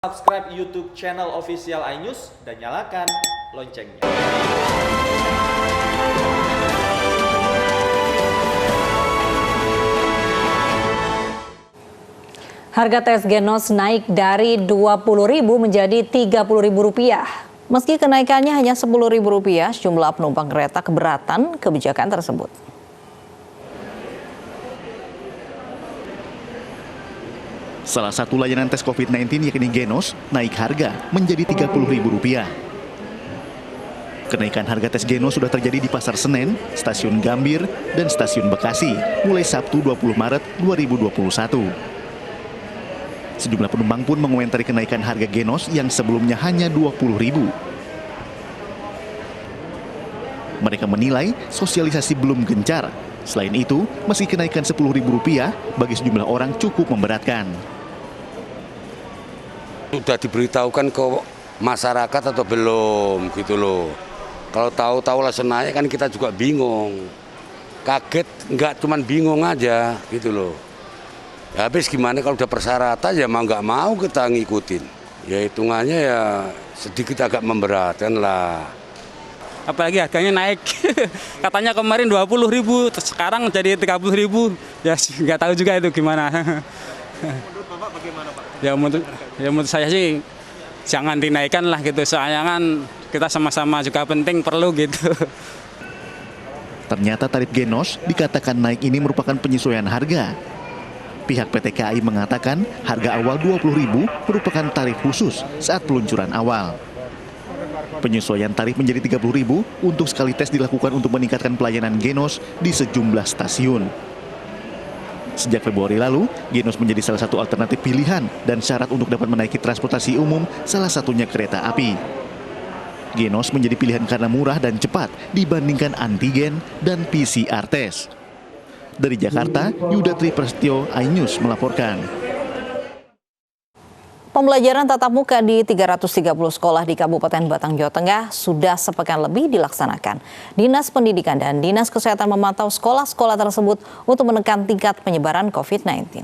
Subscribe YouTube channel official iNews dan nyalakan loncengnya. Harga tes Genos naik dari Rp20.000 menjadi Rp30.000. Meski kenaikannya hanya Rp10.000, sejumlah penumpang kereta keberatan kebijakan tersebut. Salah satu layanan tes COVID-19 yakni Genos naik harga menjadi Rp30.000. Kenaikan harga tes Genos sudah terjadi di Pasar Senen, Stasiun Gambir, dan Stasiun Bekasi mulai Sabtu 20 Maret 2021. Sejumlah penumpang pun mengomentari kenaikan harga Genos yang sebelumnya hanya Rp20.000. Mereka menilai sosialisasi belum gencar. Selain itu, meski kenaikan Rp10.000 bagi sejumlah orang cukup memberatkan. Sudah diberitahukan ke masyarakat atau belum gitu loh. Kalau tahu-tahu langsung naik kan kita juga bingung. Kaget, nggak cuman bingung aja gitu loh. Ya, habis gimana kalau udah persyaratan ya mau nggak mau kita ngikutin. Ya hitungannya ya sedikit agak memberatkan lah. Apalagi harganya naik. Katanya kemarin Rp20.000, sekarang jadi Rp30.000. Ya nggak tahu juga itu gimana. Menurut Bapak bagaimana, Pak? Ya menurut saya sih jangan dinaikkan lah gitu. Soalnya kan kita sama-sama juga penting perlu gitu. Ternyata tarif Genos dikatakan naik ini merupakan penyesuaian harga. Pihak PT KAI mengatakan harga awal Rp20.000 merupakan tarif khusus saat peluncuran awal. Penyesuaian tarif menjadi Rp30.000 untuk sekali tes dilakukan untuk meningkatkan pelayanan Genos di sejumlah stasiun. Sejak Februari lalu, Genos menjadi salah satu alternatif pilihan dan syarat untuk dapat menaiki transportasi umum, salah satunya kereta api. Genos menjadi pilihan karena murah dan cepat dibandingkan antigen dan PCR test. Dari Jakarta, Yuda Tri Prasetyo, iNews melaporkan. Pembelajaran tatap muka di 330 sekolah di Kabupaten Batang, Jawa Tengah sudah sepekan lebih dilaksanakan. Dinas Pendidikan dan Dinas Kesehatan memantau sekolah-sekolah tersebut untuk menekan tingkat penyebaran COVID-19.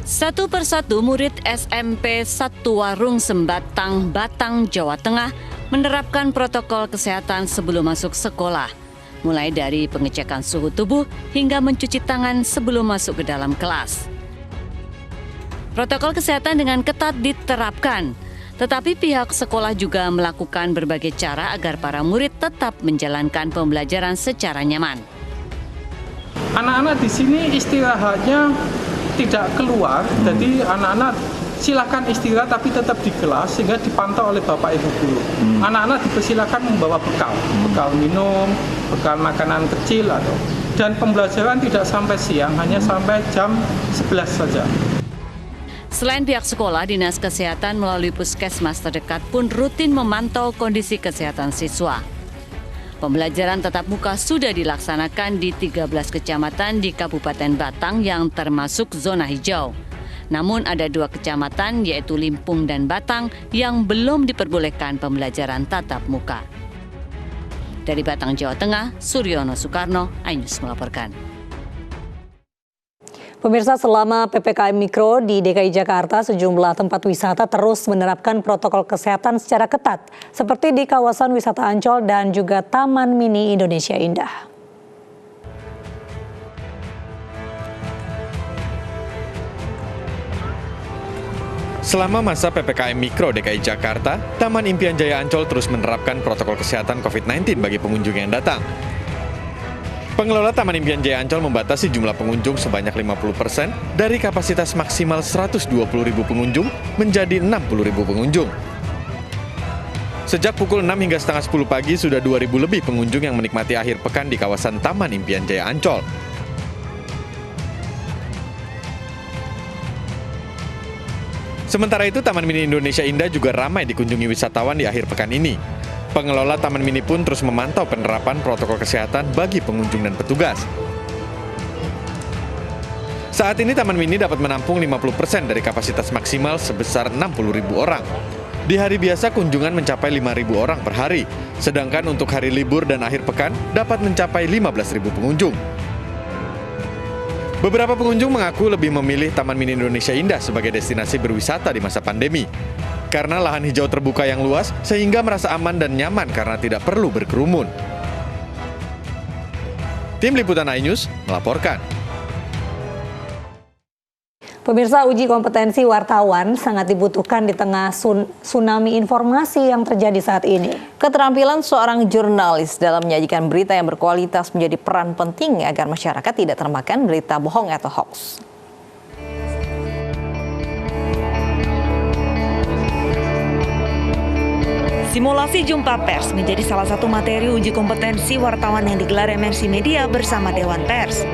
Satu persatu murid SMP 1 Warung Sembatang, Batang, Jawa Tengah menerapkan protokol kesehatan sebelum masuk sekolah. Mulai dari pengecekan suhu tubuh hingga mencuci tangan sebelum masuk ke dalam kelas. Protokol kesehatan dengan ketat diterapkan, tetapi pihak sekolah juga melakukan berbagai cara agar para murid tetap menjalankan pembelajaran secara nyaman. Anak-anak di sini istirahatnya tidak keluar, jadi anak-anak silakan istirahat tapi tetap di kelas sehingga dipantau oleh Bapak Ibu guru. Anak-anak dipersilakan membawa bekal minum, bekal makanan kecil dan pembelajaran tidak sampai siang, hanya sampai jam 11 saja. Selain pihak sekolah, Dinas Kesehatan melalui puskesmas terdekat pun rutin memantau kondisi kesehatan siswa. Pembelajaran tatap muka sudah dilaksanakan di 13 kecamatan di Kabupaten Batang yang termasuk zona hijau. Namun ada 2 kecamatan yaitu Limpung dan Batang yang belum diperbolehkan pembelajaran tatap muka. Dari Batang, Jawa Tengah, Suryono Soekarno, iNews melaporkan. Pemirsa, selama PPKM Mikro di DKI Jakarta, sejumlah tempat wisata terus menerapkan protokol kesehatan secara ketat, seperti di kawasan wisata Ancol dan juga Taman Mini Indonesia Indah. Selama masa PPKM Mikro DKI Jakarta, Taman Impian Jaya Ancol terus menerapkan protokol kesehatan COVID-19 bagi pengunjung yang datang. Pengelola Taman Impian Jaya Ancol membatasi jumlah pengunjung sebanyak 50% dari kapasitas maksimal 120.000 pengunjung menjadi 60.000 pengunjung. Sejak pukul 6 hingga setengah 10 pagi, sudah 2.000 lebih pengunjung yang menikmati akhir pekan di kawasan Taman Impian Jaya Ancol. Sementara itu, Taman Mini Indonesia Indah juga ramai dikunjungi wisatawan di akhir pekan ini. Pengelola Taman Mini pun terus memantau penerapan protokol kesehatan bagi pengunjung dan petugas. Saat ini Taman Mini dapat menampung 50% dari kapasitas maksimal sebesar 60.000 orang. Di hari biasa kunjungan mencapai 5.000 orang per hari, sedangkan untuk hari libur dan akhir pekan dapat mencapai 15.000 pengunjung. Beberapa pengunjung mengaku lebih memilih Taman Mini Indonesia Indah sebagai destinasi berwisata di masa pandemi. Karena lahan hijau terbuka yang luas, sehingga merasa aman dan nyaman karena tidak perlu berkerumun. Tim Liputan iNews melaporkan. Pemirsa, uji kompetensi wartawan sangat dibutuhkan di tengah tsunami informasi yang terjadi saat ini. Keterampilan seorang jurnalis dalam menyajikan berita yang berkualitas menjadi peran penting agar masyarakat tidak termakan berita bohong atau hoax. Simulasi jumpa pers menjadi salah satu materi uji kompetensi wartawan yang digelar MNC Media bersama Dewan Pers.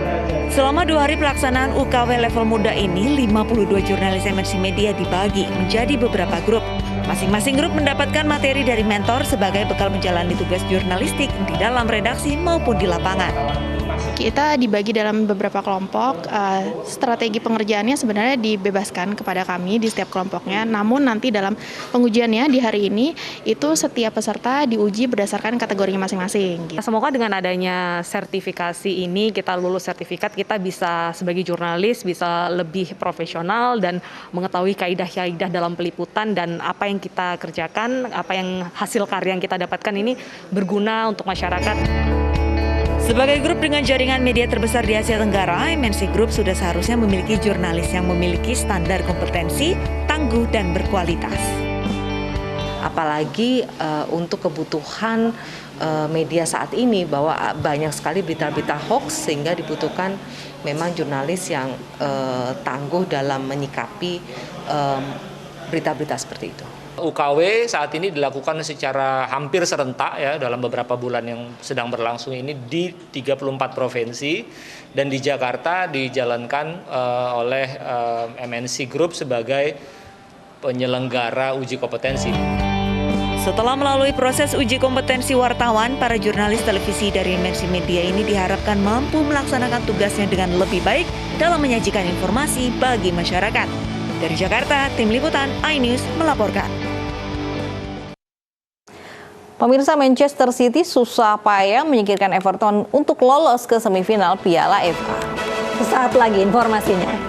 Selama 2 hari pelaksanaan UKW level muda ini, 52 jurnalis MNC Media dibagi menjadi beberapa grup. Masing-masing grup mendapatkan materi dari mentor sebagai bekal menjalani tugas jurnalistik di dalam redaksi maupun di lapangan. Kita dibagi dalam beberapa kelompok, strategi pengerjaannya sebenarnya dibebaskan kepada kami di setiap kelompoknya, namun nanti dalam pengujiannya di hari ini, itu setiap peserta diuji berdasarkan kategorinya masing-masing. Semoga dengan adanya sertifikasi ini, kita lulus sertifikat, kita bisa sebagai jurnalis bisa lebih profesional dan mengetahui kaidah-kaidah dalam peliputan dan apa yang kita kerjakan, apa yang hasil karya yang kita dapatkan ini berguna untuk masyarakat. Sebagai grup dengan jaringan media terbesar di Asia Tenggara, MNC Group sudah seharusnya memiliki jurnalis yang memiliki standar kompetensi, tangguh, dan berkualitas. Apalagi untuk kebutuhan media saat ini, bahwa banyak sekali berita-berita hoax, sehingga dibutuhkan memang jurnalis yang tangguh dalam menyikapi berita-berita seperti itu. UKW saat ini dilakukan secara hampir serentak ya dalam beberapa bulan yang sedang berlangsung ini di 34 provinsi, dan di Jakarta dijalankan oleh MNC Group sebagai penyelenggara uji kompetensi. Setelah melalui proses uji kompetensi wartawan, para jurnalis televisi dari MNC Media ini diharapkan mampu melaksanakan tugasnya dengan lebih baik dalam menyajikan informasi bagi masyarakat. Dari Jakarta, Tim Liputan iNews melaporkan. Pemirsa, Manchester City susah payah menyingkirkan Everton untuk lolos ke semifinal Piala FA. Sesaat lagi informasinya.